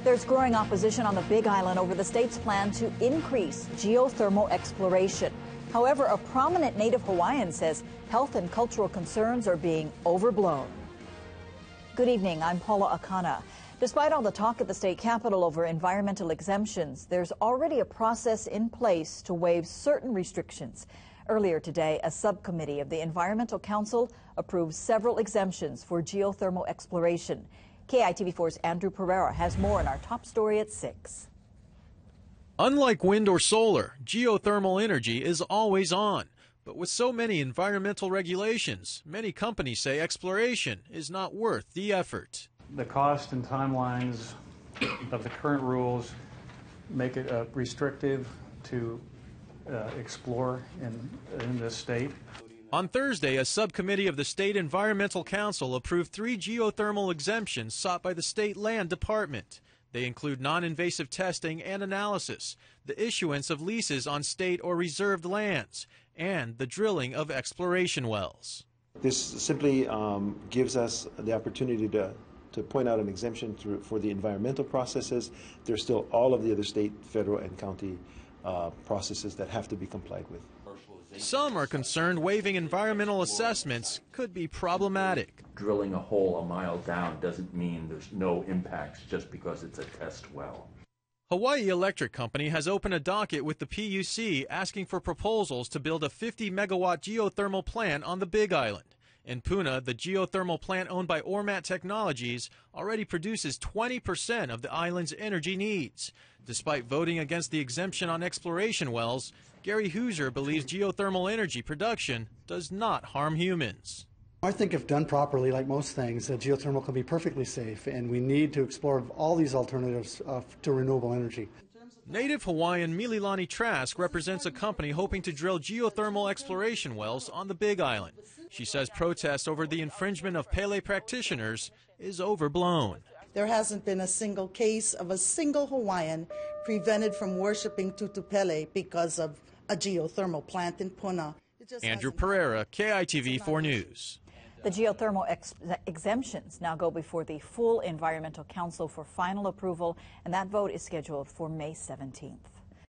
There's growing opposition on the Big Island over the state's plan to increase geothermal exploration. However, a prominent native Hawaiian says health and cultural concerns are being overblown. Good evening, I'm Paula Akana. Despite all the talk at the state capitol over environmental exemptions, there's already a process in place to waive certain restrictions. Earlier today, a subcommittee of the Environmental Council approved several exemptions for geothermal exploration. KITV4's Andrew Pereira has more in our top story at 6. Unlike wind or solar, geothermal energy is always on. But with so many environmental regulations, many companies say exploration is not worth the effort. The cost and timelines of the current rules make it restrictive to explore in this state. On Thursday, a subcommittee of the State Environmental Council approved 3 geothermal exemptions sought by the State Land Department. They include non-invasive testing and analysis, the issuance of leases on state or reserved lands, and the drilling of exploration wells. This simply gives us the opportunity to point out an exemption for the environmental processes. There's still all of the other state, federal, and county processes that have to be complied with. Some are concerned waiving environmental assessments could be problematic. Drilling a hole a mile down doesn't mean there's no impacts just because it's a test well. Hawaii Electric Company has opened a docket with the PUC asking for proposals to build a 50-megawatt geothermal plant on the Big Island. In Puna, the geothermal plant owned by Ormat Technologies already produces 20% of the island's energy needs. Despite voting against the exemption on exploration wells, Gary Hoosier believes geothermal energy production does not harm humans. I think if done properly, like most things, geothermal can be perfectly safe, and we need to explore all these alternatives to renewable energy. Native Hawaiian Mililani Trask represents a company hoping to drill geothermal exploration wells on the Big Island. She says protest over the infringement of Pele practitioners is overblown. There hasn't been a single case of a single Hawaiian prevented from worshiping Tutu Pele because of a geothermal plant in Puna. Andrew Pereira, KITV4 News. The geothermal exemptions now go before the full Environmental Council for final approval, and that vote is scheduled for May 17th.